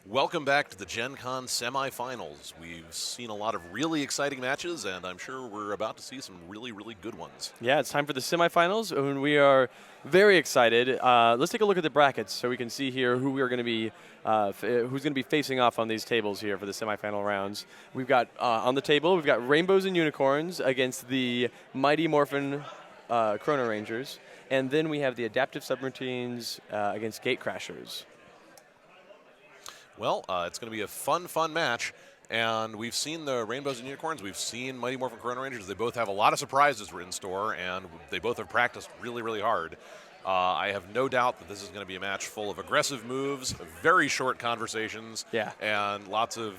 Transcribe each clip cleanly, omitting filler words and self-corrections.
Welcome back to the Gen Con semifinals. We've seen a lot of really exciting matches, and I'm sure we're about to see some really, really good ones. Yeah, it's time for the semifinals, and we are very excited. Let's take a look at the brackets so we can see here who we are going to be, who's going to be facing off on these tables here for the semifinal rounds. We've got on the table, we've got Rainbows and Unicorns against the Mighty Morphin Chrono Rangers, and then we have the Adaptive Subroutines against Gate Crashers. Well, it's going to be a fun match, and we've seen the Rainbows and Unicorns. We've seen Mighty Morphin Chrono Rangers. They both have a lot of surprises in store, and they both have practiced really, really hard. I have no doubt that this is going to be a match full of aggressive moves, very short conversations, and lots of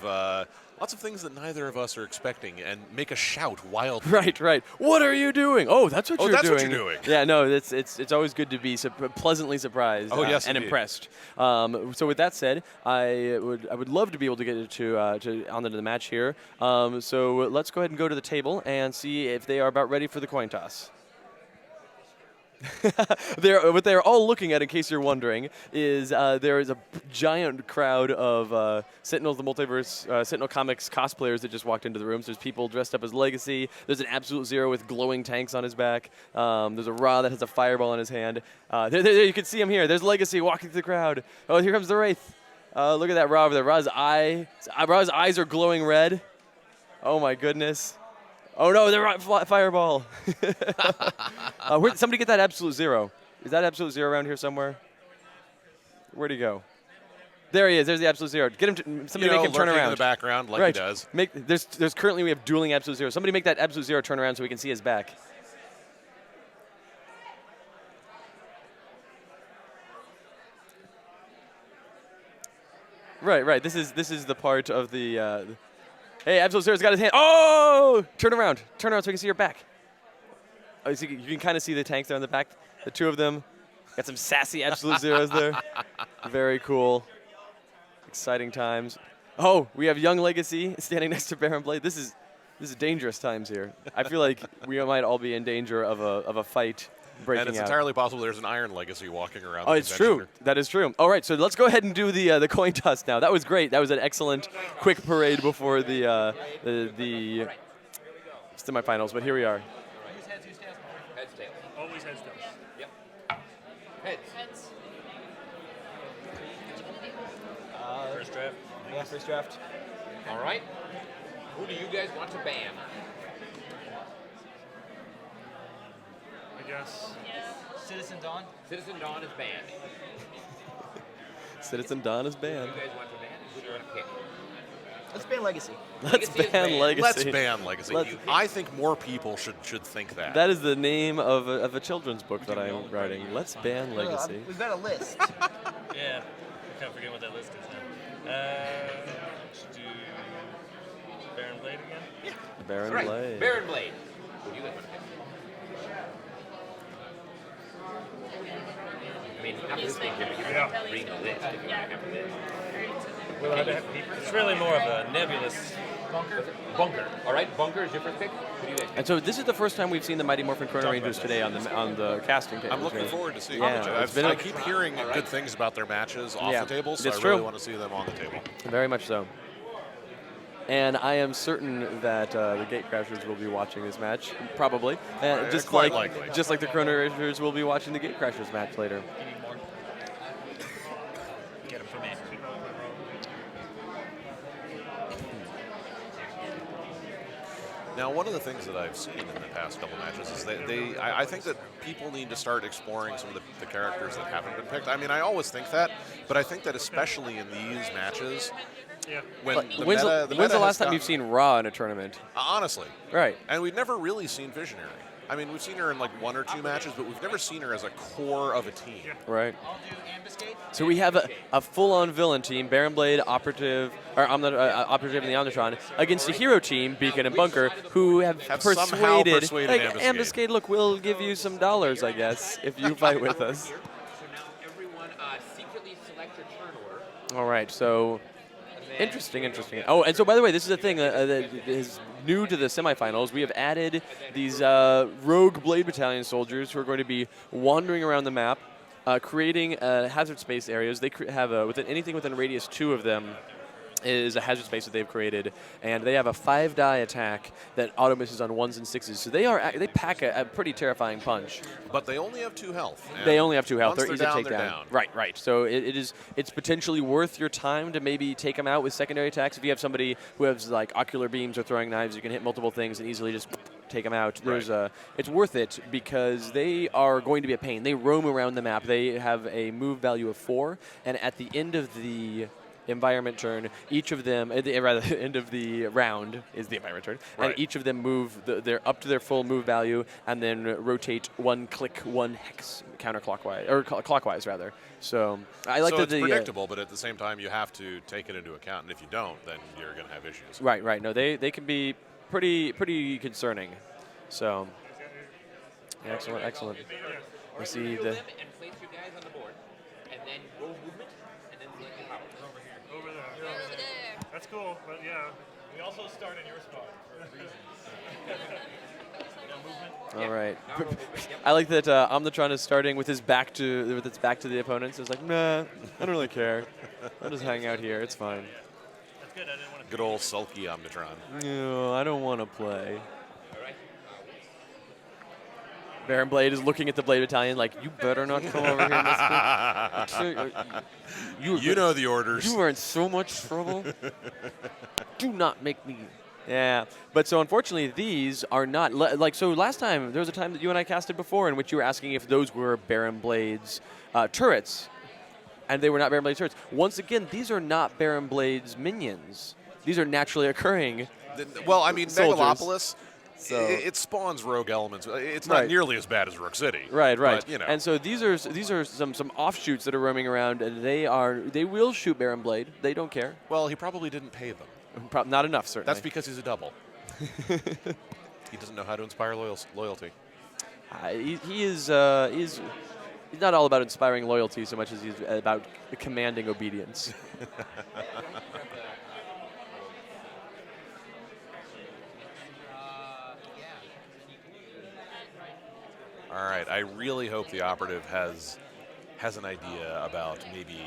things that neither of us are expecting, and make a shout wildly. Right. What are you doing? Oh, that's what you're doing. Oh, that's what you're doing. Yeah, no, it's always good to be pleasantly surprised yes, and indeed. impressed. So with that said, I would love to be able to get to on into the match here. So let's go ahead and go to the table and see if they are about ready for the coin toss. What they're all looking at, in case you're wondering, is there is a giant crowd of Sentinel, the Multiverse, Sentinel Comics cosplayers that just walked into the room. So there's people dressed up as Legacy. There's an Absolute Zero with glowing tanks on his back. There's a Ra that has a fireball in his hand. There you can see him here. There's Legacy walking through the crowd. Oh, here comes the Wraith. Look at that Ra over there. Ra's eyes are glowing red. Oh, my goodness. Oh no, they're fireball. Somebody get that Absolute Zero. Is that Absolute Zero around here somewhere? Where'd he go? There he is. There's the Absolute Zero. Get him. Somebody make him turn around. In the background, like he does. There's currently we have dueling Absolute Zero. Somebody make that Absolute Zero turn around so we can see his back. Right. This is the part of the. Hey, Absolute Zero's got his hand. Oh! Turn around so we can see your back. Oh, so you can kind of see the tanks there in the back. The two of them. Got some sassy Absolute Zeros there. Very cool. Exciting times. Oh, we have Young Legacy standing next to Baron Blade. This is dangerous times here. I feel like we might all be in danger of a fight breaking out. And it's entirely possible there's an Iron Legacy walking around. Oh, it's true. That is true. All right, so let's go ahead and do the coin toss now. That was great. That was an excellent, quick parade before the semifinals. But here we are. Who's heads, who's tails? Heads, tails. Always heads, tails. Yep. Heads. First draft. Yeah, first draft. All right. Who do you guys want to ban? I guess. Citizen Dawn? Citizen Dawn is banned. Citizen Dawn is Who banned. do you guys want to ban? Who do you want to pick? Let's ban Legacy. Let's Legacy is ban banned. Legacy. Let's ban Legacy. Let's- I think more people should think that. That is the name of a children's book that I'm writing. Let's ban Legacy. We've got a list. Yeah. I can't forget what that list is now. Let's do Baron Blade again. Baron Right. Blade. Baron Blade. Who do you guys want to pick? I mean, after this thing, you can read the list if you want to have a list. Well, it's really more of a nebulous. Bunker. All right, Bunker is your first pick. Who do you guys pick? And so this is the first time we've seen the Mighty Morphin Chrono Rangers today on the casting table. I'm looking forward to seeing Yeah, them. it's been I keep hearing good things about their matches off Yeah, the table, so I it's really true. want to see them on the table. Very much so. And I am certain that the Gate Crashers will be watching this match, probably. Just quite like likely. just like the Chrono Rangers will be watching the Gate Crashers match later. Get him for me. Now, one of the things that I've seen in the past couple matches is that I think that people need to start exploring some of the characters that haven't been picked. I mean, I always think that, but I think that especially in these matches, when When's the last time has you've seen Ra in a tournament? honestly, Right. and we've never really seen Visionary. I mean, we've seen her in like one or two matches, but we've never seen her as a core of a team. Right. I'll do Ambuscade. So we have a full-on villain team, Baron Blade, Operative, or Operative and the Omnitron, against a hero team, Beacon and Bunker, who have somehow persuaded persuaded like, Ambuscade. Look, we'll give you some dollars, I guess, if you fight with us. So now everyone secretly select your turn order. All right, so interesting. Oh, and so by the way, this is a thing that is new to the semifinals. We have added these rogue Blade Battalion soldiers who are going to be wandering around the map, creating hazard space areas. They have within anything within radius 2 of them is a hazard space that they've created, and they have a 5-die attack that auto misses on 1s and 6s. So they pack a pretty terrifying punch. But they only have 2 health. They only have 2 health. Once They're easy to take they're down. Right. So it's potentially worth your time to maybe take them out with secondary attacks. If you have somebody who has like ocular beams or throwing knives, you can hit multiple things and easily just take them out. It's worth it because they are going to be a pain. They roam around the map. They have a move value of 4, and at the end of the environment turn, each of them, rather, the end of the round is the environment turn, and each of them move, they're up to their full move value, and then rotate 1 click, 1 hex counterclockwise, or clockwise rather. So I like that it's predictable, but at the same time, you have to take it into account, and if you don't, then you're going to have issues. Right. No, they can be pretty concerning. So excellent. We see the. And place your guys on the board, and then roll movement, and then select your powers. Over there. That's cool, but yeah. We also start in your spot for a reason. All right. I like that Omnitron is starting with its back to the opponents. It's like, nah, I don't really care. I'll just hang out here. It's fine. That's good. I didn't want to. Good old sulky Omnitron. No, I don't want to play. Baron Blade is looking at the Blade Battalion like, you better not come over here, mister. You know the orders. You are in so much trouble. Do not make me. Yeah, but so unfortunately these are not, so last time, there was a time that you and I casted before in which you were asking if those were Baron Blade's turrets, and they were not Baron Blade's turrets. Once again, these are not Baron Blade's minions. These are naturally occurring Well, I mean, soldiers. Megalopolis, So it spawns rogue elements. It's not nearly as bad as Rook City. Right. But, you know. And so these are some offshoots that are roaming around, and they will shoot Baron Blade. They don't care. Well, he probably didn't pay them. Not enough, certainly. That's because he's a double. He doesn't know how to inspire loyalty. He's not all about inspiring loyalty so much as he's about commanding obedience. All right. I really hope the operative has an idea about maybe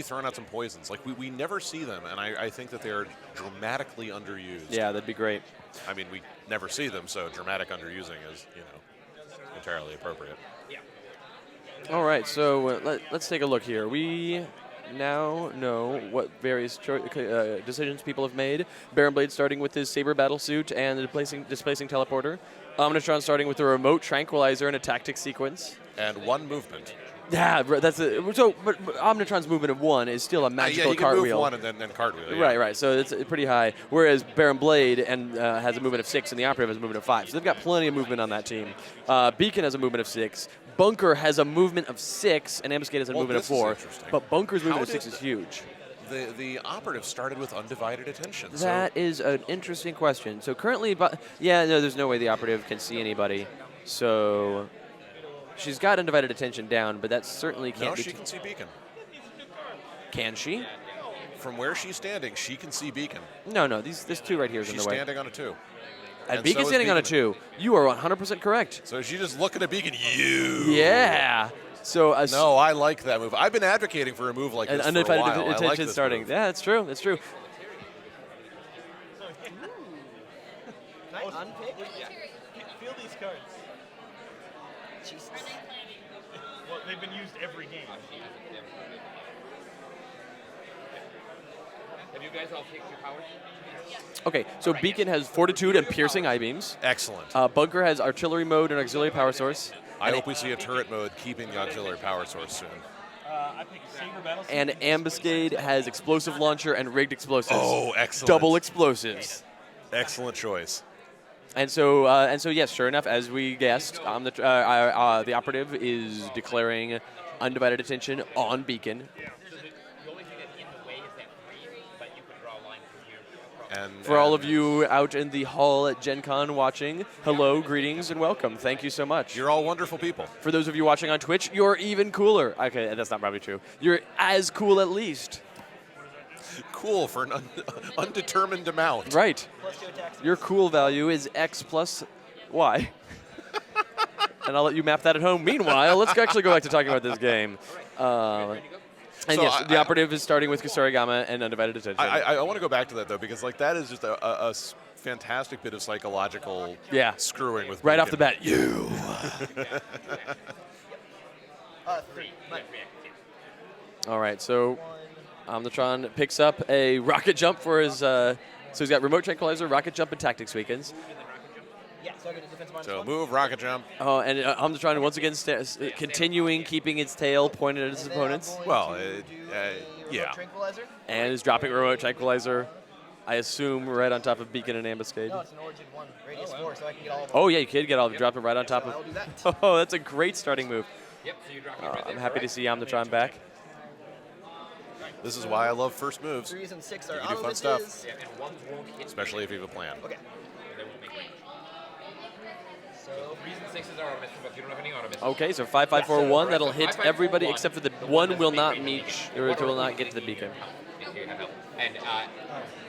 throwing out some poisons. Like we never see them, and I think that they're dramatically underused. Yeah, that'd be great. I mean, we never see them, so dramatic underusing is entirely appropriate. All right, so let's take a look here. We now know what various decisions people have made. Baron Blade starting with his Saber Battlesuit and displacing Teleporter. Omnitron starting with the Remote Tranquilizer and a Tactic Sequence. And 1 movement. Yeah, that's it. So, but Omnitron's movement of 1 is still a magical you can cartwheel. move 1 and then cartwheel. Yeah. Right. So it's pretty high. Whereas Baron Blade has a movement of 6, and the Operative has a movement of 5. So they've got plenty of movement on that team. Beacon has a movement of 6. Bunker has a movement of 6, and Ambuscade has a movement of 4. But Bunker's movement of 6 is huge. The operative started with undivided attention. That is an interesting question. So currently, there's no way the Operative can see anybody. So she's got undivided attention down, but that certainly can't be. No, she can see Beacon. Can she? From where she's standing, she can see Beacon. No. This 2 right here is in the way. She's standing on a 2. And Beacon's standing on a 2. You are 100% correct. So she's just looking at Beacon. Yeah. So no, I like that move. I've been advocating for a move like this for a while. Undivided attention like this starting. move. Yeah, that's true. Can I unpick? Feel these cards. Jesus. Well, they've been used every game. Have you guys all taken your powers? Okay, so Beacon has Fortitude and Piercing I-Beams. Excellent. Bunker has Artillery Mode and Auxiliary Power Source. I hope we see a turret mode keeping the auxiliary power source soon. I picked Saber Battlesuit. And Ambuscade has Explosive Launcher and Rigged Explosives. Oh, excellent. Double explosives. Excellent choice. And so yes, sure enough, as we guessed, the Operative is declaring undivided attention on Beacon. The only thing that's in the way is that 3, but you can draw a line from here across. And For all of you out in the hall at Gen Con watching, hello, greetings, and welcome. Thank you so much. You're all wonderful people. For those of you watching on Twitch, you're even cooler. Okay, that's not probably true. You're as cool at least. Cool for an undetermined amount. Right. Plus 2 attacks. Your cool value is X plus Y. and I'll let you map that at home. Meanwhile, let's actually go back to talking about this game. And So yes, the operative is starting with Kusarigama and undivided attention. I want to go back to that though, because like that is just a fantastic bit of psychological screwing with right off Beacon. the bat. You. 3. All right, so Omnitron picks up a rocket jump for his. So he's got remote tranquilizer, rocket jump, and tactics weakens. Yeah, so I get a defense minus So 1. move, rocket jump. Oh, and Omnitron once again continuing keeping its tail pointed at its And then I'm opponents, going Well, to do a yeah. remote tranquilizer. and is dropping remote tranquilizer. I assume right on top of Beacon and Ambuscade. No, it's an origin 1, radius 4, so I can get all of them. Oh yeah, you could get all of them, drop it right on top So of. I'll do that. Oh, that's a great starting move. Yep, so you're dropping it right there. I'm happy to Alright. see Omnitron back. This is why I love first moves, 3s and 6 You are can do auto fun misses. stuff. Yeah, and ones won't hit. especially if you have a plan. Okay. They won't make range. So 3s and 6s are auto misses, but if you don't have any auto misses. Okay, so 5, 5, 4, 1. That'll hit 5, 5, 4, everybody 1. except for the The one will doesn't not make meet range. or it will not get to the beacon. Yes, you have help. And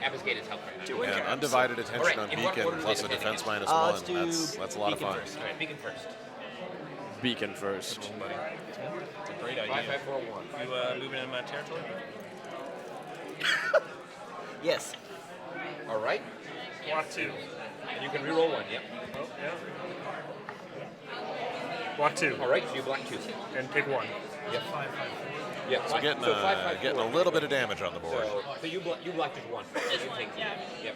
Ambuscade is help right now. And undivided attention Alright, on in what Beacon order do plus they a defend defense against? minus let's 1. do That's a lot of Beacon fun. first. Alright, Beacon first. Beacon first. It's a great 5, idea. 5, 4, 1. You moving into my territory? yes. All right. Block 2. And you can reroll 1, yep. Oh, yeah. Block 2. All right, so you block 2. And pick 1. Yep. Yep. So getting, getting a little bit of damage on the board. So you block just 1. You can take 2. Yep.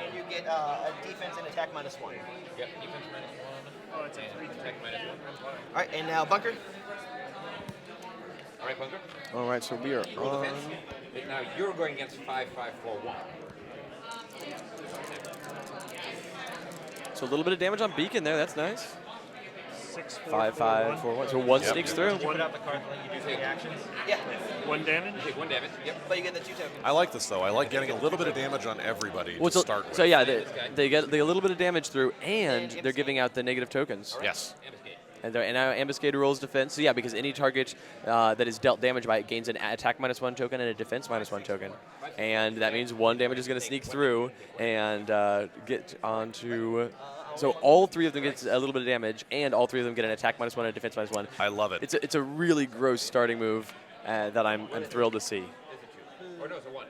And you get a defense and attack minus 1. Yep. Defense minus 1. Oh, it's a 3. Attack minus 1. All right, and now bunker. All right, Bunker. All right, so we are Roll on. defense. Now you're going against 5, 5, 4, 1. So a little bit of damage on Beacon there. That's nice. 6, 4, 5, 5, 4, 1. So one Yep. sneaks through. One, out the card and you do 3 actions. Yeah, 1 damage. You take 1 damage. Yep. but you get the 2 tokens. I like this though. I like getting a little bit of damage on everybody Well, to start with. so yeah, they get a little bit of damage through, and they're giving out the negative tokens. Yes. Ambuscade. And now Ambuscade rolls defense. So yeah, because any target that is dealt damage by it gains an attack minus 1 token and a defense minus 1 token. And that means 1 damage is going to sneak through and get onto. So all 3 of them get a little bit of damage, and all 3 of them get an attack minus 1 and a defense minus 1. I love it. It's a really gross starting move that I'm thrilled to see. Or no, it's a 1.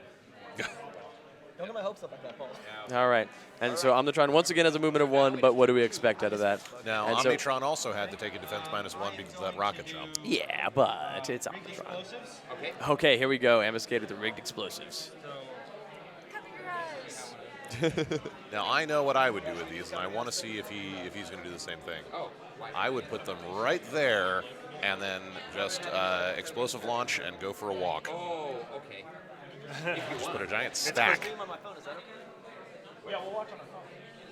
Don't get my hopes up like that, Paul. All right. And so Omnitron once again has a movement of 1, but what do we expect out of that? Now, And so- Omnitron also had to take a defense minus 1 because of that rocket jump. Yeah, but it's Omnitron. Okay. Okay, here we go. Ambuscade with the rigged explosives. Now, I know what I would do with these, and I want to see if he's going to do the same thing. Oh, why? I would put them right there and then just explosive launch and go for a walk. Oh, okay. Just put a giant stack. Stream on my phone, is that okay? Yeah, we'll watch on the phone.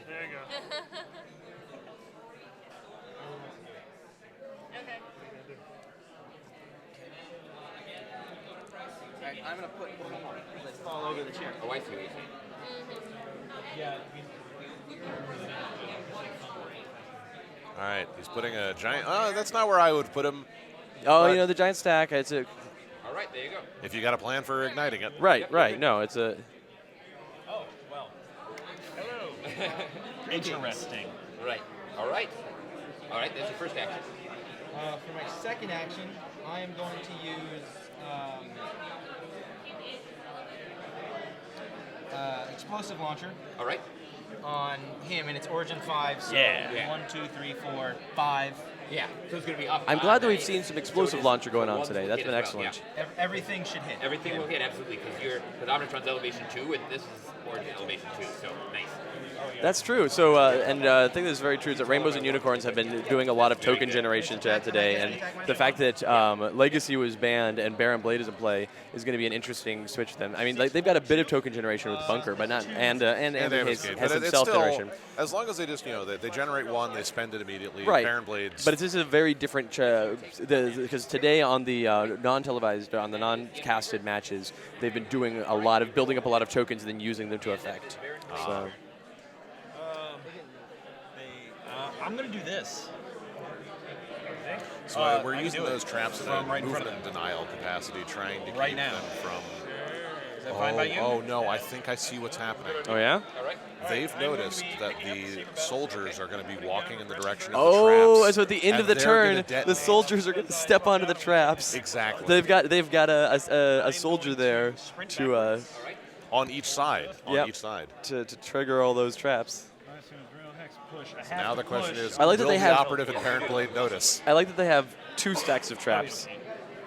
There you go. Alright, I'm gonna put let's fall over the chair. Oh, I see what you're saying. All right, he's putting a giant. That's not where I would put him. Oh, But- you know, the giant stack. It's a All right, there you go. If you got a plan for igniting it. right. No, it's a. Oh, well. Hello. Interesting. Right. All right. All right, that's your first action. For my second action, I am going to use explosive launcher All right. on him, and it's Origin 5. So Yeah. 1, 2, 3, 4, 5. Yeah. So it's going to be up. I'm glad that we've right? seen some So explosive it is- launcher going so on ones today. will That's hit been as well, excellent. yeah. Everything should hit. Everything will hit absolutely because Omnitron's elevation 2 and this is Origin elevation 2. So nice. That's true. So, the thing that's very true is that Rainbows and Unicorns have been doing a lot of token generation today, and the fact that Legacy was banned and Baron Blade is in play is going to be an interesting switch for them. I mean, they've got a bit of token generation with Bunker, but not and has But some it's self still, generation. as long as they just, they generate 1, they spend it immediately. Right. Baron Blades. But this is a very different because today on the non-televised, on the non-casted matches, they've been doing a lot of building up a lot of tokens and then using them to effect. So. I'm going to do this. So we're I can using do it those traps in a from right in front movement of and denial capacity, trying to Right keep now. them from. that fine by you? Oh no, I think I see what's happening. Oh, yeah? All right. They've noticed that the soldiers are going to be walking in the direction of Oh, the and traps. so at the end and of the they're turn, gonna the detonate. soldiers are going to step onto the traps. Exactly. They've got a soldier there to On each side. On Yep. each side. to trigger all those traps. Now the question is, I like that will they the have- operative and Parent Blade notice? I like that they have 2 stacks of traps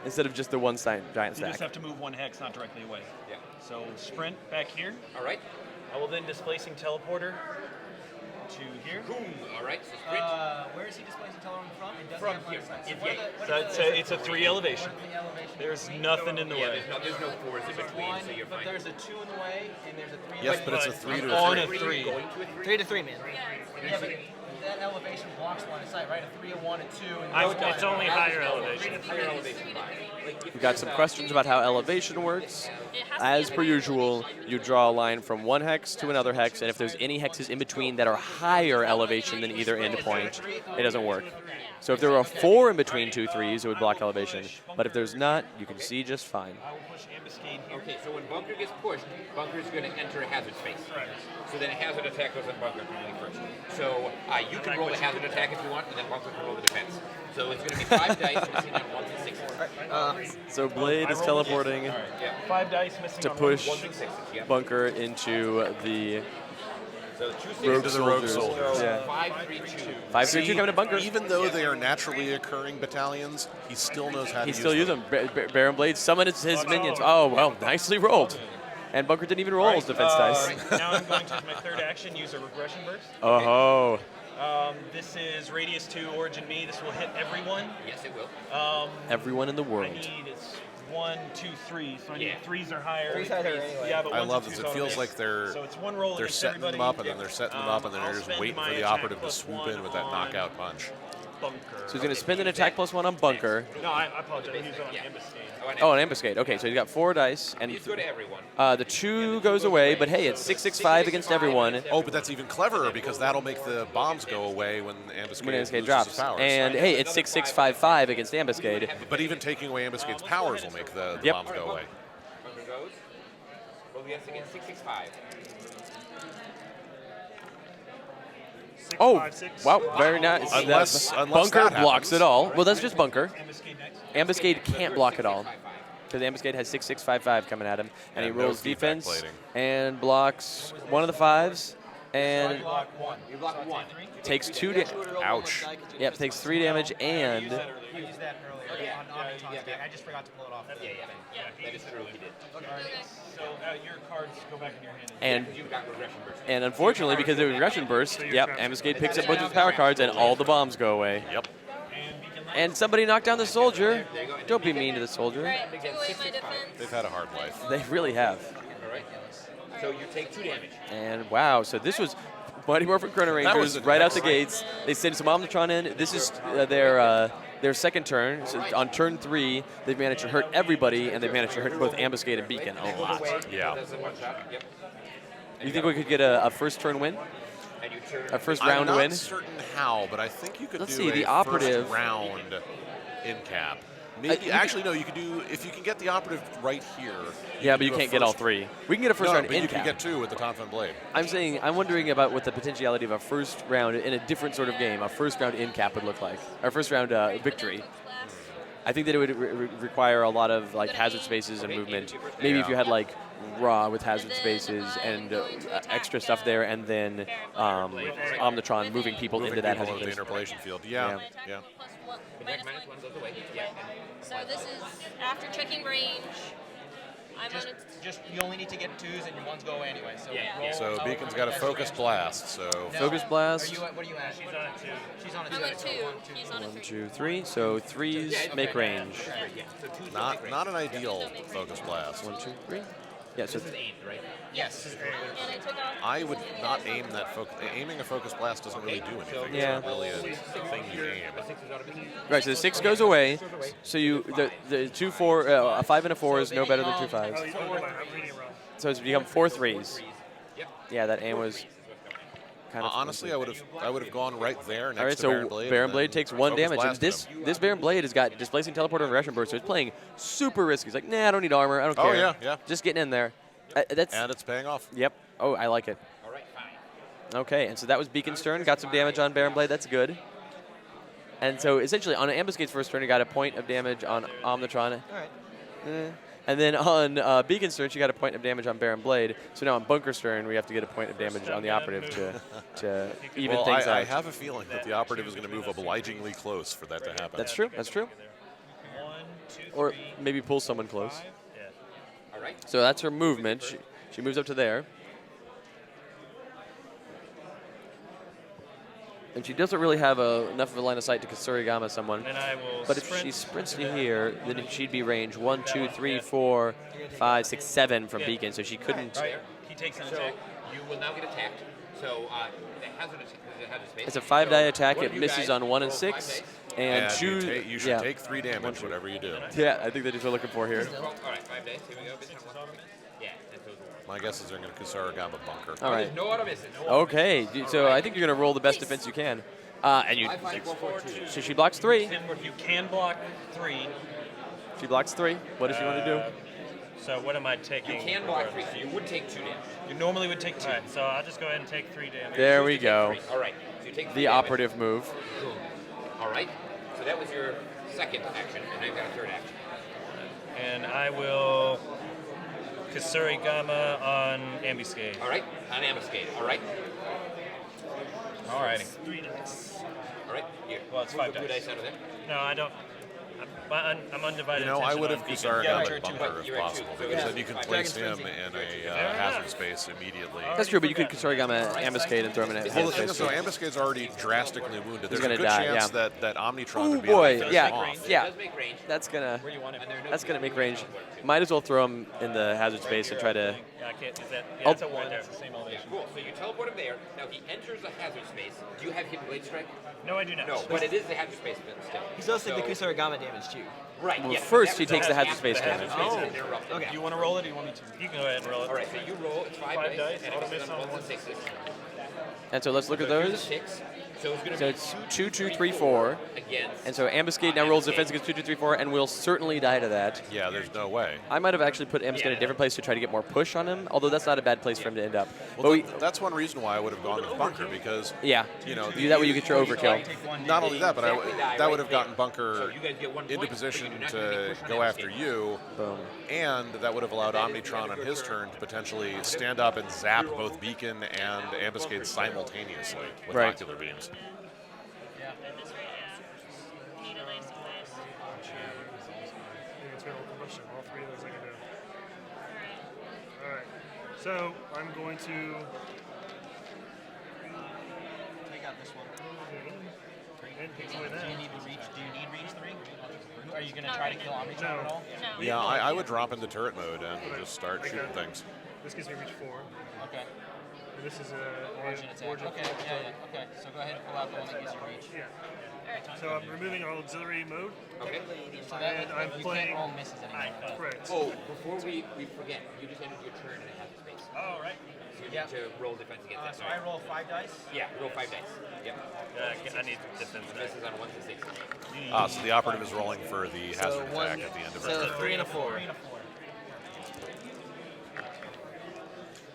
instead of just the one giant You stack. just have to move 1 hex, not directly away. Yeah. So sprint back here. All right. I will then displacing teleporter to here. Boom. All right. So sprint. Where is he displacing teleporting from? It doesn't From have here. line of sight. If What are you- the- what So are it's a 3 elevation. the elevation? There's nothing in the Yeah. way. There's no fours in between, One, so you're but fine. there's a 2 in the way, and there's a 3 in Yes, the but it's a 3 to on a a 3. 3. Going to a 3. 3 to 3, man. Yeah, but that elevation blocks line of sight, right? A 3, a 1, a 2, and It's only higher elevation. Higher elevation. Like if We've got some questions about how elevation works. As per usual, you draw a line from one hex to another hex, and if there's any hexes in between that are higher elevation than either endpoint, it doesn't work. So if there were 4 in between 2 3s, it would block elevation. But if there's not, you can see just fine. I will push ambuscade here. Okay, so when bunker gets pushed, bunker's going to enter a hazard space. So then a hazard attack goes on bunker normally first. So you can roll a hazard attack if you want, and then bunker can roll the defense. So it's going to be 5 dice, missing on 1s and 6s. So Blade is teleporting Yeah. 5 dice missing to on push 1s and 6s, yeah. Bunker into the So 2 6s. rogue To the rogue soldiers. soldiers. Yeah. 5 3 2. 5-3-2 coming to Bunker. Even though they are naturally occurring battalions, he still knows how to He use still them. uses them. Baron Blade summoned his minions. Oh, well, nicely rolled. And Bunker didn't even roll his defense dice. Now I'm going to use my 3rd action, use a regression burst. Oh, This is radius 2, origin me. This will hit everyone. Yes, it will. everyone in the I world. need it's 1, 2, 3. So I Yeah. need 3s are higher. 3's higher anyway. Yeah, but I 1s love and this. 2s It on feels this. like they're So it's 1 roll they're against setting them everybody. up, and then they're setting them up, and then I'll they're just spend waiting for my the attack operative to plus swoop 1 in with that on knockout punch. Bunker. So he's going to spend an attack +1 on Bunker. No, I apologize. Use it on Yeah. ambuscade. Oh, an ambuscade. Okay, so he's got 4 dice, and These go to everyone. the 2 goes away, but hey, it's 6-6-5 against everyone Oh, but that's even cleverer because that'll make the bombs go away when Ambuscade, when Ambuscade loses drops. his powers. And hey, it's 6-6-5-5 against Ambuscade. But even taking away Ambuscade's powers will make the Yep. bombs go away. Bunker goes. Roll the S again, 6 6 5. Oh, 5-6. wow, very nice. Unless Bunker that blocks happens. it all. Well, that's just Bunker. Ambuscade next. Ambuscade can't block it all. Because Ambuscade has 6-6-5-5 coming at him. And he And no rolls feedback defense plating. and blocks one of the 5s. And You block 1. takes 2 Ouch. Yep, takes 3 damage and I used that earlier on Omnitom's deck. I just forgot to pull it off. That is true. He did. So your cards go back in your hand. and You've got regression burst. and unfortunately because of regression burst, yep, Ambuscade picks up both his power cards and all the bombs go away. Yep. And somebody knocked down the soldier. Don't be mean to the soldier. Right, dueling my defense. They've had a hard life. They really have. All right. So you take 2 damage. And wow, so this was Mighty Morphin Chrono That was Rangers an right out the excellent- gates. They send some Omnitron in. This is their second turn. So on turn 3, they've managed to hurt everybody, and they've managed to hurt both Ambuscade and Beacon a lot. Yeah. Does the one shot. Yep. You think we could get a first turn win? And you turn. A first I'm round not win? certain how, but I think you could Let's do see, a the operative- first round in cap. Maybe, you actually, no. You could do if you can get the operative right here. Yeah, but could you do a can't get all first- 3. We can get a first No, round but in you cap. can get 2 with the Tonfin Blade. I'm wondering about what the potentiality of a first round in a different sort of game, a first round in cap would look like, or first round victory. I think that it would require a lot of like hazard spaces and movement. Maybe if you had like Raw with hazard spaces and extra stuff there, and then Omnitron moving people into that hazard the space. interpolation field. Yeah, yeah. The deck minus 1 goes away. Yeah. So this is after checking range. I'm on a Just you only need to get 2s and your 1s go away anyway. So Yeah. roll So however Beacon's many got a dice focus you blast. So No. Focus blast. Are you at, what are you at? She's on a 2. She's on a 2. I'm a 2. He's on a 3. 1, 2, 3. So 3s make range. Yeah. So 2's not an ideal focus blast. 1, 2, 3. Yeah. So This is aimed, right? Yes. And I took off. I would not aim that focus. Aiming a focus blast doesn't really do anything. Yeah. It's not really a thing you aim. right. So the 6 goes away. So you the 2 4 a 5 and a 4 is no better than 2 5s. I'm reading it wrong. So it's become 4 3s. Yeah, that aim was kind of Honestly, I would have gone right there next All right, to so Baron Blade. Baron and Blade then takes 1 focus damage, and blasted this him. Baron Blade has got displacing teleporter and regression burst, so it's playing super risky. He's like, nah, I don't need armor, I don't Oh, care. yeah, yeah. Just getting in there, That's. And it's paying off. Yep. Oh, I like it. All right, fine. Okay, and so that was Beacon's turn. Got some damage on Baron Blade. That's good. And so essentially on Ambuscade's first turn, he got a point of damage on Omnitron. All right. And then on Beacon's turn, she got a point of damage on Baron Blade. So now on Bunker's turn, we have to get a point of damage on the Operative to even Well, things out. I have a feeling that the Operative is going to move obligingly close for that to happen. That's true. That's true. 1, 2, 3, Or maybe pull someone close. 5. Yeah. All right. So that's her movement. She moves up to there. And she doesn't really have enough of a line of sight to Kasurigama someone. And I will But if she sprints to here, then she'd be range 1, 2, 3, 4, 5, 6, 7 from Beacon. So she couldn't. Right. He takes an So attack. you will now get attacked. So the hazard space. It's a 5-die attack. One It of you misses guys on 1 and roll 6. 5 dice. And And choose. you should yeah. take 3 damage, whatever you do. Yeah, I think that's what we're looking for here. All right, 5 dice. Here we go. Yeah, that's those. My guess is they're going to Kusarigama bunker. All right. There's no auto misses. Okay, so I think you're going to roll the best defense you can. And you. 5, 5, 4, 4, 2. So she blocks 3. You can block 3. She blocks 3. What does she want to do? So what am I taking? You can block 3, so you would take 2 damage. You normally would take 2. All right, so I'll just go ahead and take 3 damage. There we go. All right, so you take 3 The damage. operative move. Boom. All right, so that was your second action, and now you've got a third action. And I will Kasurigama on Ambuscade. All right, on Ambuscade. All right. Alrighty. 3 dice. All right, here. Well, it's Move 5 the 2 dice. out of there. No, I don't. I'm undivided. You know, I attention would on have Beacon. Kusarigama you're at 2, bunker but if you're at 2, possible, so because yeah. then you can 5 place Dragon's him in a Fair hazard enough. space immediately. That's true, but you could Kasurigama Ambuscade and throw him in a Well, hazard the thing space. is, though, Ambuscade's already drastically wounded. There's a gonna good die, chance yeah. that Omnitron Oh would be able boy, to finish yeah, him off. yeah. It does make range. That's gonna. Where you want it? That's gonna make range. Might as well throw him in the hazard space and try to. Yeah, I can't. Is that? Yeah, I'll- that's a 1. That's the same Yeah, elevation. cool. So you teleport him there. Now he enters the hazard space. Do you have hidden blade strike? No, I do not. No, but it is the hazard space still. He does take the So- Kusarigama damage too. Right. Well, yeah, first that he was takes the hazard after space the hazard damage. space is interrupted. Okay. Do you want to roll it or do you want me to? You can go ahead and roll it. All right, so you roll. It's 5 5 dice, and auto it's miss on on 1s and 6s. And so let's look at So here's a those. 6. So it's going to So be it's 2, 2, 3, 4. Against. And so Ambuscade now rolls defense against 2, 2, 3, 4, and will certainly die to that. Yeah, there's no way. I might have actually put Ambuscade in a different place to try to get more push on him, although that's not a bad place for him to end up. But Well, we, that's one reason why I would have gone with bunker, because yeah, you know, do that way you get your overkill. not only that, but Exactly die that right would have gotten there. bunker So you guys get 1 into point, position but you do not get any to push on go Ambuscade. after you, Boom. and that would have allowed Omnitron on his turn to potentially stand up and zap both Beacon and Ambuscade simultaneously with Right. ocular beams. Internal combustion, all 3 of those I can do. Alright, so I'm going to Take out this one. and take away Do that. you need the reach? Do you need reach 3? Are you gonna try to kill Omnitron No. at all? No. Yeah, I would drop into turret mode and just start Okay. shooting things. This gives me reach 4. Okay. And this is a Origin attack. origin Okay. attack. Yeah. Okay. So go ahead and pull out the one that gives you reach. Yeah. So I'm removing our auxiliary mode. Okay. So that And I'm you playing- can't roll misses anymore. Correct. Oh, before we forget, you just entered your turn in a hazard space. Oh, right. So you need to roll defense against that. So I roll 5 dice. Yeah, roll 5 dice. Yep. I need defense. This is on 1s and 6s. So the operative is rolling for the hazard So one- attack at the end of her So turn. 3 and a 4.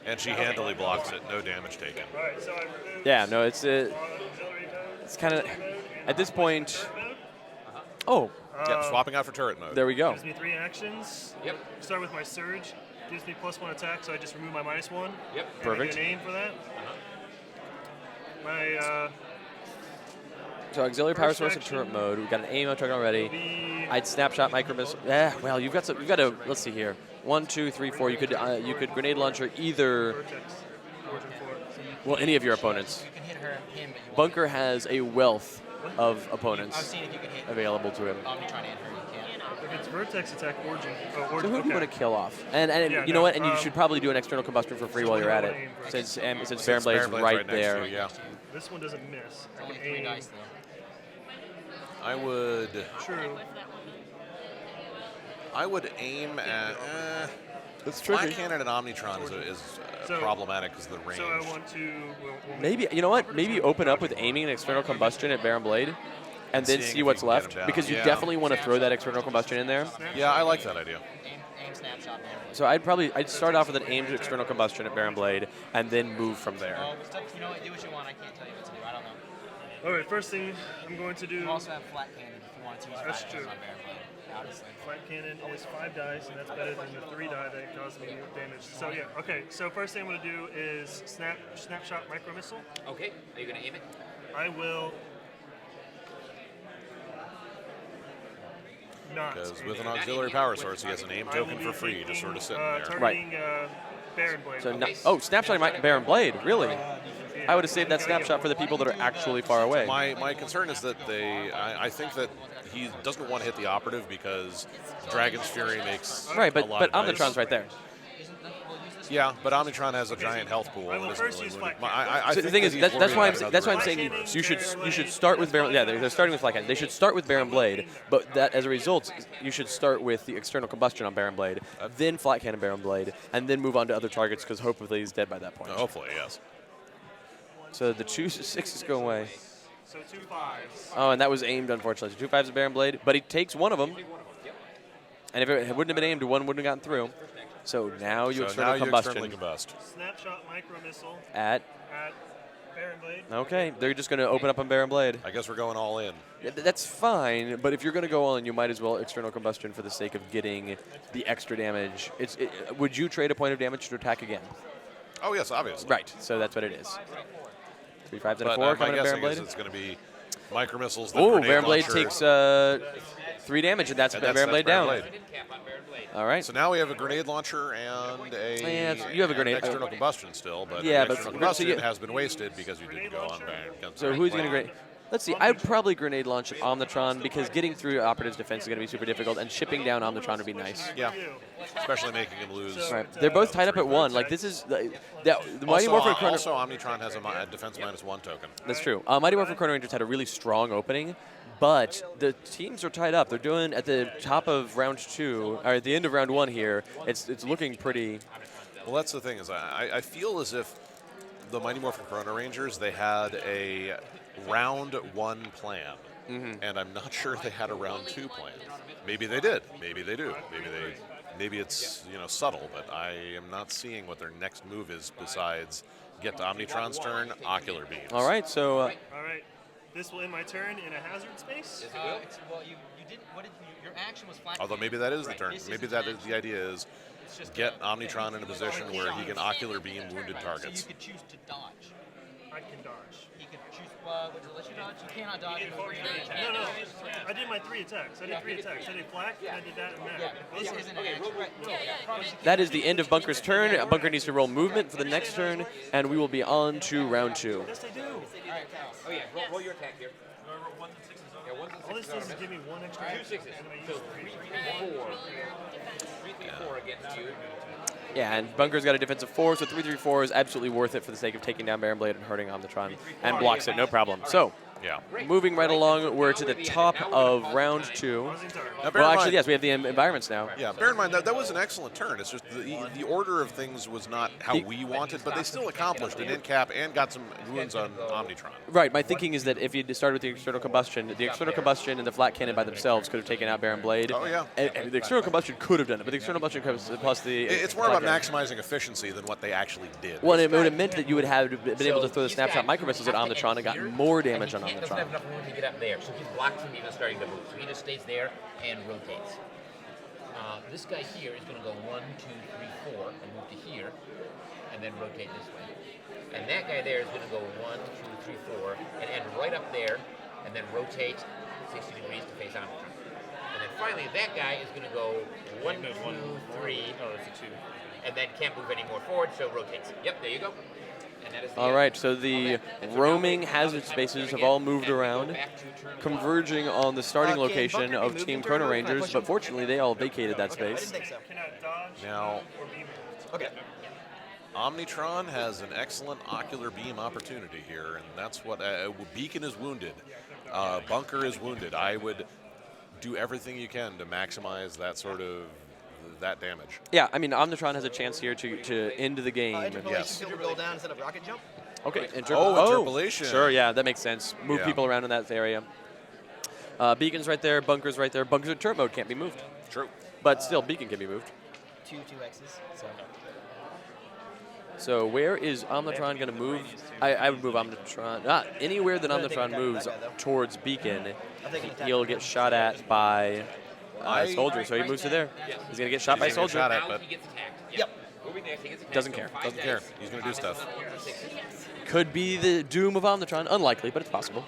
And she handily blocks it, no damage taken. Alright, so I remove Yeah, no, it's auxiliary mode. it's kind of at this point. Oh, Yep, swapping out for turret mode. there we go. Gives me 3 actions. Yep. Start with my surge. Gives me +1 attack, so I just remove my -1. Yep. And Perfect. I get an aim for that. My So auxiliary power First source and action. turret mode. We've got an aim token already. the I'd snapshot micro missile. Yeah, well, you've got a. Let's see here. 1, 2, 3, 4. You could grenade launcher either. Vertex. Origin 4. Well, any of your opponents. You can hit him, but you won't. Bunker has a wealth of I've opponents seen if you can hit available to him. Omnitron and her. You can't. If it's vertex attack, origin. Oh, So origin. who do you Okay. want to kill off? And Yeah, you know no, what? And you um, should probably do an external combustion for free while you're at it, since Baron Blade's Baron Blade's right next there. to you, yeah. This one doesn't miss. I Only can 3 aim. dice though. I would aim at. That's Black Cannon and Omnitron is So- problematic because of the range. So I want to. We'll Maybe you know what? Maybe open up with aiming an external combustion at Baron Blade, and then Seeing see if what's you can get left him down. because you Yeah. definitely want to throw that external combustion in there. Yeah, I like that idea. Aim aim snapshot Baron Blade. So I'd start off with an aimed external combustion at Baron Blade, and then move from there. Well, you know what? Do what you want. I can't tell you what to do. I don't know. All right, first thing I'm going to do. You also have flat cannon if you want to use That's flat true. on Baron Blade. Honestly. Flat cannon is 5 dice, and that's better than the 3 die that causes me damage. So yeah, okay. So first thing I'm going to do is snapshot micro missile. Okay. Are you going to aim it? I will not. Because aim with an it. auxiliary power source, he has an aim I will token be for free, taking, just sort of sitting there. targeting, Baron Blade. So snapshot my Baron Blade, really? I would have saved that snapshot for the people that are actually far away. My concern is that I think that he doesn't want to hit the operative because Dragon's Fury makes Right, a lot but of dice. Omnitron's right there. Yeah, but Omnitron has a giant health pool. I will and isn't first really use wounded. flat I So the think thing is, he's that's worried why about that's why I'm another saying Flat you should cannon, start with Baron. Yeah, Baron they're starting with flat cannon. They should start with Baron Blade, but that as a result, you should start with the external combustion on Baron Blade, then flat cannon Baron Blade, and then move on to other targets because hopefully he's dead by that point. Hopefully, yes. So the 2 6s go away. So 2 5s. Oh, and that was aimed, unfortunately. So 2 5s of Baron Blade, but he takes one of them. And if it wouldn't have been aimed, one wouldn't have gotten through. So now you So external now you combustion externally combust. Snapshot micro missile at. at Baron Blade. Okay, they're just going to open up on Baron Blade. I guess we're going all in. Yeah, that's fine, but if you're going to go all in, you might as well external combustion for the sake of getting the extra damage. Would you trade a point of damage to attack again? Oh, yes, obviously. Right, so that's what it is. 3 5s and a But 4 my coming to Baron guessing is Blade. it's going to be micro missiles. Oh, Baron Blade takes 3 damage, and that's Baron Blade down. Cap on Baron Blade. All right. So now we have a grenade launcher and you have a grenade. external combustion still, but Yeah, the but- external so combustion you- has been wasted because you didn't go on Baron. So who's going to grenade? Let's see. I'd probably grenade launch Omnitron because getting through Operative's defense is going to be super difficult, and shipping down Omnitron would be nice. Yeah, especially making him lose. All right. They're both tied up at 1. Like, this is the Mighty Morphin Chrono. Also, Omnitron has a defense -1 token. That's true. Mighty Morphin Chrono Rangers had a really strong opening, but the teams are tied up. They're doing at the top of round 2, or at the end of round 1 here. It's looking pretty. Well, that's the thing is I feel as if the Mighty Morphin Chrono Rangers, they had a round 1 plan, and I'm not sure they had a round 2 plan. Maybe they did. Maybe they do. Maybe it's subtle, but I am not seeing what their next move is besides get to Omnitron's turn, ocular beams. All right, so All right. This will end my turn in a hazard space. Well, you didn't. What did your action was flat. Although maybe that is the turn. This Maybe isn't that an is the idea is get Omnitron in a position where he can ocular beam wounded So targets. you could choose to dodge. I can dodge. He could choose. Would you let you dodge? You cannot dodge. No. I did my 3 attacks. I did 3 attacks. I did flak, and I did that and that. Yeah, this isn't an action. Right. that is the end of Bunker's turn. Bunker needs to roll movement for the next turn, and we will be on to round 2. Yes, I do. Oh yeah, roll your attack here. Yeah, 1s and 6s. All this does is give me 1 extra. 2 6s. So 3 3 4 against you. Yeah, and Bunker's got a defensive 4, so 3-3-4 is absolutely worth it for the sake of taking down Baron Blade and hurting Omnitron, and blocks it, no problem. So, Yeah. moving right along, we're to the top of round 2. Now, bear Well, in actually, mind- yes, we have the environments now. Yeah, bear in mind that was an excellent turn. It's just the order of things was not how we wanted, but they still accomplished an end cap and got some wounds on Omnitron. Right, my thinking is that if you started with the external combustion and the flat cannon by themselves could have taken out Baron Blade. Oh, yeah. And the external combustion could have done it, but the external combustion plus the. It's more about flat cannon. maximizing efficiency than what they actually did. Well, it would have meant that you would have been able to throw the snapshot micro missiles at Omnitron and gotten more damage on He doesn't have Omnitron. enough room to get up there, so he's blocked from even starting to move. So he just stays there and rotates. This guy here is going to go 1, 2, 3, 4, and move to here, and then rotate this way. And that guy there is going to go 1, 2, 3, 4, and end right up there, and then rotate 60 degrees to face Omnitron. And then finally, that guy is going to go 1, 2, 3, and then can't move any more forward, so rotates. Yep, there you go. And that is the All end. right, so the roaming hazard spaces have all moved around, converging on the starting location of Team Chrono Rangers, but fortunately they all vacated that space. Cannot dodge. Now, or beam. Okay. Omnitron has an excellent ocular beam opportunity here, and that's what Beacon is wounded. Bunker is wounded. I would do everything you can to maximize that damage. Yeah, I mean, Omnitron has a chance here to end the game. Yes. Could roll down instead of rocket jump. Okay, interpolation. Sure, yeah, that makes sense. Move Yeah. people around in that area. Beacon's right there, Bunker's right there. Bunker's in turret mode, can't be moved. True. But still, Beacon can be moved. two 2Xs. So where is Omnitron going to move? I would move Omnitron. Not anywhere that Omnitron moves towards Beacon, he'll get shot at by Soldier. So he moves to there. He's going to get shot by He's gonna get Soldier. shot at, but He gets attacked. Yep. Moving next, he gets attacked. Doesn't So care. 5 Doesn't care. dice. He's gonna do stuff. Could be the doom of Omnitron. Unlikely, but it's possible.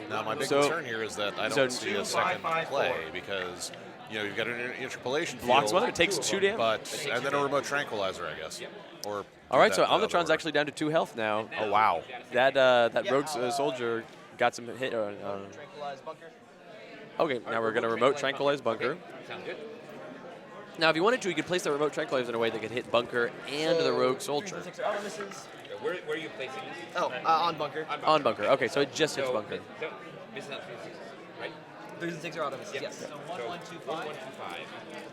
Now, my big So- concern here is that I so- don't see a second play because you've got an interpolation Blocks field, one. It takes 2 damage. but and then a remote tranquilizer, I guess. Or All right, so that other Omnitron's order. actually down to 2 health now. Oh wow! That rogue soldier got some hit. Tranquilize bunker. Okay, now we're going to remote tranquilize bunker. Sound good? Now, if you wanted to, you could place the remote tranquilizer in a way that could hit bunker and the rogue soldier. 6 auto misses. Where are you placing this? Oh, on bunker. On bunker. Okay, so it just hits So, bunker. so, missing out 3 6s, right? 3s and 6 are auto misses. Yes. So 1-1-2-5.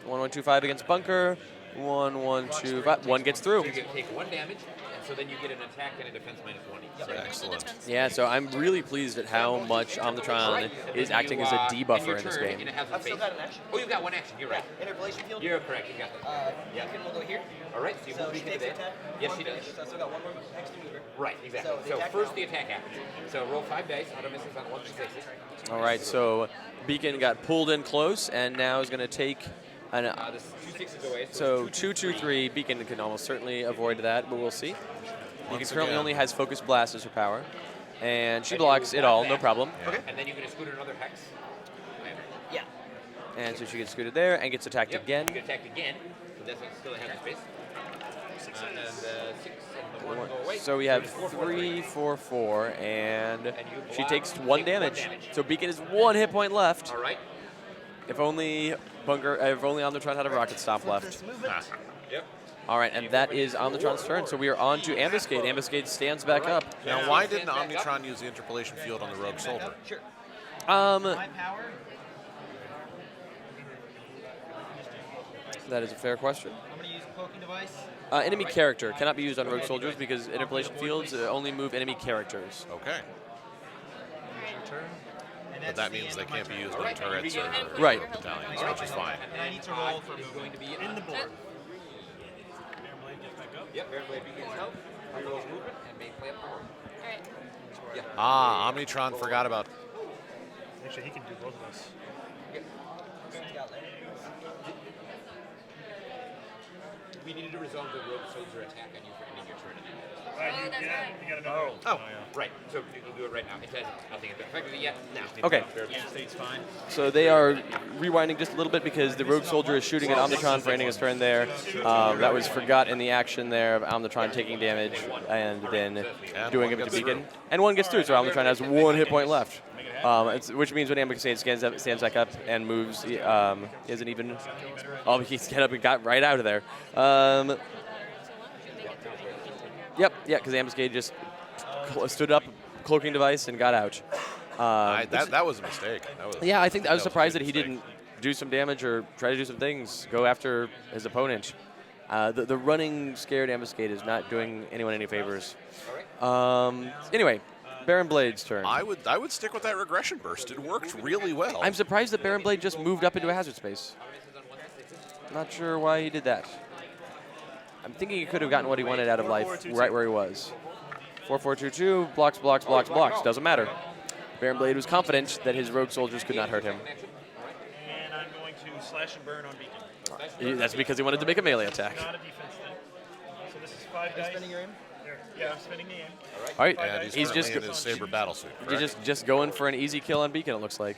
1-1-2-5 against bunker. 1-1-2-5. 1 gets through. So you take 1 damage, and so then you get an attack and a defense minus 1 each. Excellent. Yeah, so I'm really pleased at how much Omnitron is acting as a debuffer in this game. I've still got an action. Oh, you've got 1 action. You're right. Interpolation field. You're correct. You got that. Beacon will go here. All right. So you So move she Beacon to takes there. attack. Yes, one she does. finish, So I still got 1 more extra mover. Right. Exactly. So the So attack first now. the attack happens. So roll 5 dice. Auto misses on 1 successes. All right, so Beacon got pulled in close and now is going to take an. This 2 6s away. So 2-2-3. Beacon can almost certainly avoid that, but we'll see. Beacon Once currently again. only has Focus Blast as her power. And she blocks it all, no problem. Okay. And then you're going to scoot another hex. Yeah. And so she gets scooted there and gets attacked Yep. again. You get attacked again. So that's still a hazard space. And 6 and the 1 go away. So we have it's 4, 4, 3, 4, 4, and you she block, takes take 1 1 damage. damage. So Beacon is 1 hit point left. All right. If only Omnitron had a rocket stop left. This movement. Yep. All right, and that is Omnitron's turn. So we are on to Ambuscade. Ambuscade stands back up. Now, why didn't Omnitron use the interpolation field on the rogue soldier? Sure. My power. That is a fair question. I'm going to use poking device. Enemy character cannot be used on rogue soldiers because interpolation fields only move enemy characters. Okay, but that means they can't be used on turrets or Right. battalions, which is fine. And I need to roll for Is going to be in the board. Yep. Baron Blade begins health. Rerolls movement and may play up power. Alright. Ah, Omnitron forgot about. Actually, he can do both of us. We needed to resolve the rogue soldier attack on you for ending your turn. You that's got- right. you got another. Oh, right. So we'll do it right now. It has nothing effectively yet. Now. Okay. So they are rewinding just a little bit because the rogue soldier is shooting at Omnitron for ending his turn there. That was forgot in the action there of Omnitron taking damage and then doing it to Beacon. And 1 gets through, so Omnitron has 1 hit point left. Which means when Ambuscade stands back up and moves, he isn't even. Oh, he's get up and got right out of there. Yep, yeah, because Ambuscade just stood up, cloaking device, and got out. That was a mistake. That was, Yeah, I think I was that surprised a that big he mistake. didn't do some damage or try to do some things, go after his opponent. The running scared Ambuscade is not doing anyone any favors. Anyway, Baron Blade's turn. I would stick with that regression burst. It worked really well. I'm surprised that Baron Blade just moved up into a hazard space. Not sure why he did that. I'm thinking he could have gotten what he wanted out of life right where he was. 4-4-2-2, blocks, blocks, blocks, blocks. Doesn't matter. Baron Blade was confident that his rogue soldiers could not hurt him. And I'm going to slash and burn on Beacon. That's because he wanted to make a melee attack. Not a defense thing. So this is 5 dice. Spending your aim? There. Yeah, I'm spending the aim. All right, and he's just currently in his saber battlesuit. You're correct? just going for an easy kill on Beacon, it looks like.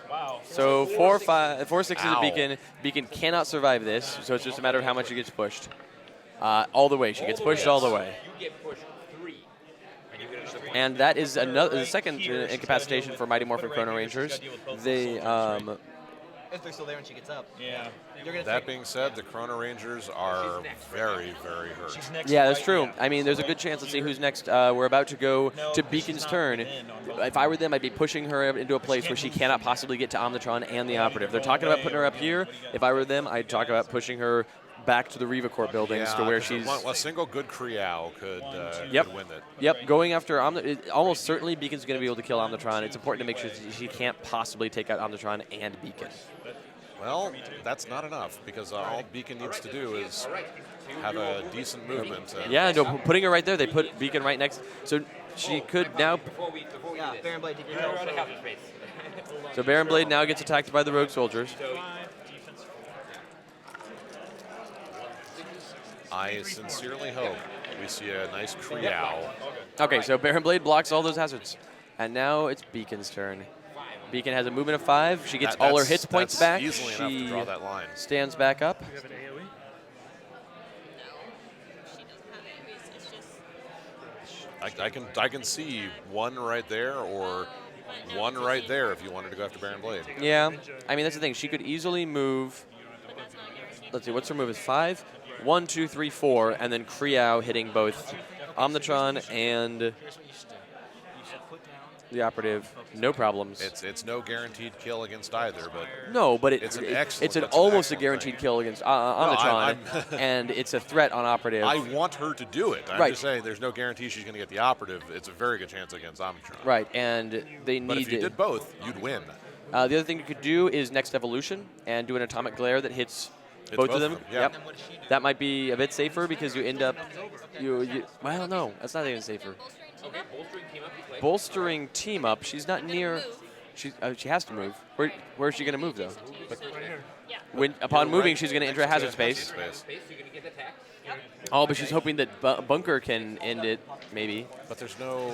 Wow. So 4-6 is a Ow. Beacon. Beacon cannot survive this, so it's just a matter of how much she gets pushed. All the way. She gets pushed all the way. You get pushed 3. And you get another point. And that is another the second incapacitation for Mighty Morphin Chrono Rangers. They If they're still there when she gets up. Yeah. You're going to That being said, the Chrono Rangers are very, very hurt. She's next yeah, that's right true. now. I mean, there's a good chance. Let's see who's next. We're about to go to Beacon's turn. If I were them, I'd be pushing her into a place where she cannot possibly get to Omnitron and the Operative. They're talking about putting her up here. If I were them, I'd talk about pushing her back to the Riva Corp buildings to where 'cause she's. a single good Kriau could win it. Yep, going after almost certainly Beacon's going to be able to kill Omnitron. It's important to make sure that she can't possibly take out Omnitron and Beacon. Well, that's not enough because all Beacon needs to do is have a decent movement. And Yeah, no, putting her right there, they put Beacon right next. So she could now. Before we Yeah, Baron Blade, did you go to hazard space. So Baron Blade now gets attacked by the Rogue Soldiers. I sincerely hope we see a nice Kriau. Okay, so Baron Blade blocks all those hazards. And now it's Beacon's turn. Beacon has a movement of 5. She gets all her hit points that's back. easily enough to She draw that line. stands back up. You have an AoE? She doesn't have it. It's just I can see one right there or one right there if you wanted to go after Baron Blade. Yeah, I mean, that's the thing. She could easily move. but that's not guaranteed. Let's see, what's her move? Is 5? 1, 2, 3, 4, and then Kriau hitting both Omnitron and Here's what you should do. You should put down. the operative. No problems. It's no guaranteed kill against either, but No, but It's an excellent- it's an that's an almost a excellent guaranteed thing. kill against Omnitron, I'm- and it's a threat on operative. I want her to do it. I'm Right. just saying there's no guarantee she's going to get the operative. It's a very good chance against Omnitron. Right, and they But need if you to. did both, you'd win. The other thing you could do is next evolution and do an atomic glare that hits Hits both of them. yeah. Yep. That might be a bit safer because you end up. Well, no, that's not even safer. Bolstering team up. Bolstering team up. You play. Bolstering team up. She's not near. Move. She has to move. Where is she going to move though? Right here. Yeah. Upon You're moving, right she's going to next enter to hazard space. Space, you're gonna get attacked. Oh, but she's hoping that Bunker can end it, maybe. But there's no.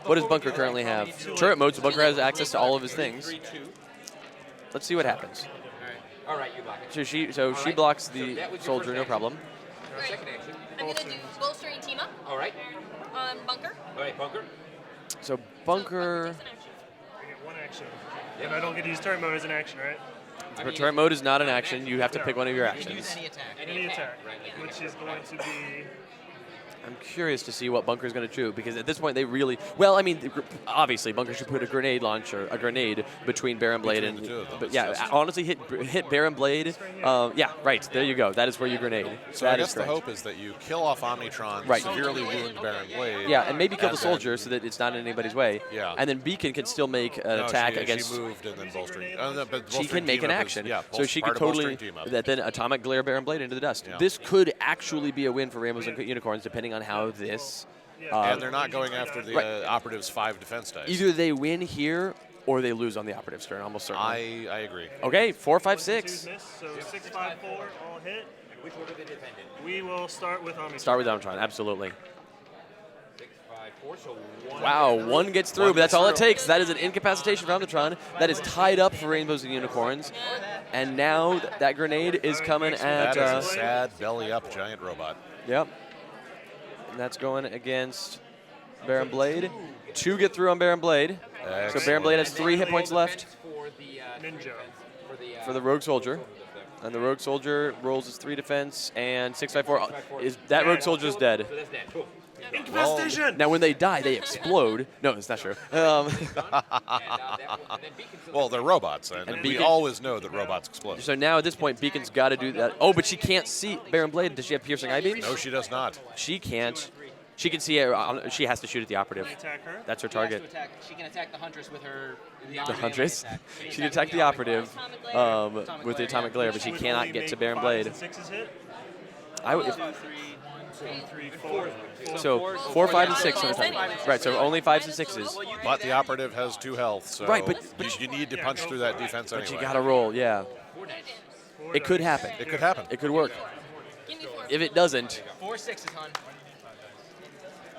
What does Bunker currently have? Turret mode, so Bunker has access to all of his things. 3-2. Let's see what happens. All right, you block it. So she blocks the that was your soldier, first no action. problem. Right. Second action. I'm gonna do bolstering team up All right. on bunker. All right, bunker. So So Bunker. takes an action. I get one action. And I don't get to use turret mode as an action, right? Her turret mode is not an action. You have to pick one of your You can use actions. any attack. Any attack, Right, like which is going to be. I'm curious to see what Bunker's going to do because at this point they really. Well, I mean, obviously Bunker should put a grenade between Baron Blade Between and. the two of them. But yeah, honestly, hit Baron Blade. Yeah, right. There you go. That is where you grenade. So That I is guess the correct. hope is that you kill off Omnitron, Right. severely wound Baron Blade. Yeah, and maybe kill the and then- soldier so that it's not in anybody's way. Yeah. And then Beacon can still make an No, attack she against. She moved and then bolstering. But She bolstering can make team an up action. Is, yeah, So she could part of totally. bolstering team up. That then atomic glare Baron Blade into the dust. Yeah. This could actually be a win for Rainbows and Unicorns depending on how this. And they're not going after the Right. operative's 5 defense dice. Either they win here or they lose on the operative's turn, almost certainly. I agree. Okay, 4, 5, 6. 6. Miss, so 6, 5, 4, all hit. Which order they defended? We will start with Omni. Start with Omtron, absolutely. 6, 5, 4. So one. Wow, one gets through, One but that's gets all it through. takes. That is an incapacitation for Omnitron. That is tied up for Rainbows and Unicorns. And now that grenade is coming at. That is a sad belly up giant robot. Yep. And that's going against Baron Blade. 2 get through on Baron Blade. So Baron Blade has 3 hit points left For the Ninja. for the Rogue Soldier. And the Rogue Soldier rolls his 3 defense and 6, 5, 4. That Rogue Soldier is dead. So that's dead. Cool. Infestation! Now, when they die, they explode. No, it's not true. And then Beacon still Well, they're robots, and, we Beacon- always know that robots explode. So now at this point, Beacon's got to do that. Oh, but she can't see Baron Blade. Does she have piercing eye beams? No, she does not. She can't. She can see it. She has to shoot at the operative. Attack her. That's her She has to target. attack. She can attack the Huntress with her. The Huntress. She can attack the operative with the atomic glare, but she Would cannot only get to make Baron 5s Blade. and 6s hit. I would. 1, 2, 3, 4. So 4, 5, and 6 on the time. Right. So only 5s and 6s. But the operative has 2 health, so Right, but you need to punch through that defense anyway. But you gotta roll. Yeah. It could happen. It could happen. It could work. Give me 4. If it doesn't, 4 6s, hon.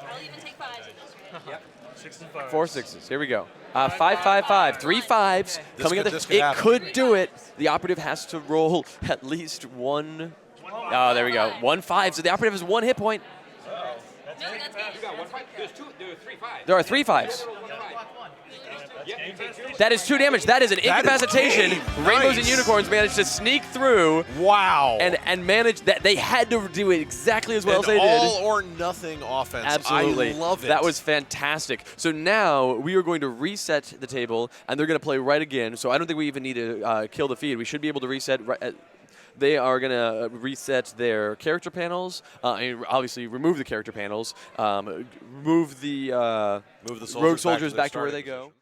I'll even take 5. 6 and 5. 4 6s. Here we go. 5, 5, 5. 3 5s coming could- at this the. could It happen. could do it. The operative has to roll at least 1. Oh, there we go. 1 5. So the operative has 1 hit point. No, that's me. You got 1 5. There are 3 5s. There are 3 5s. Yeah, you take 2. That is 2 damage. That is an That is incapacitation. game. Rainbows and Nice. Unicorns managed to sneak through Wow. and manage that. They had to do it exactly as well An as they all did. or nothing offense. Absolutely. I love it. That was fantastic. So now we are going to reset the table, and they're going to play right again. So I don't think we even need to kill the feed. We should be able to reset right. They are going to reset their character panels, and obviously remove the character panels, remove the Move the Rogue soldiers Soldiers back back to where their they go. starting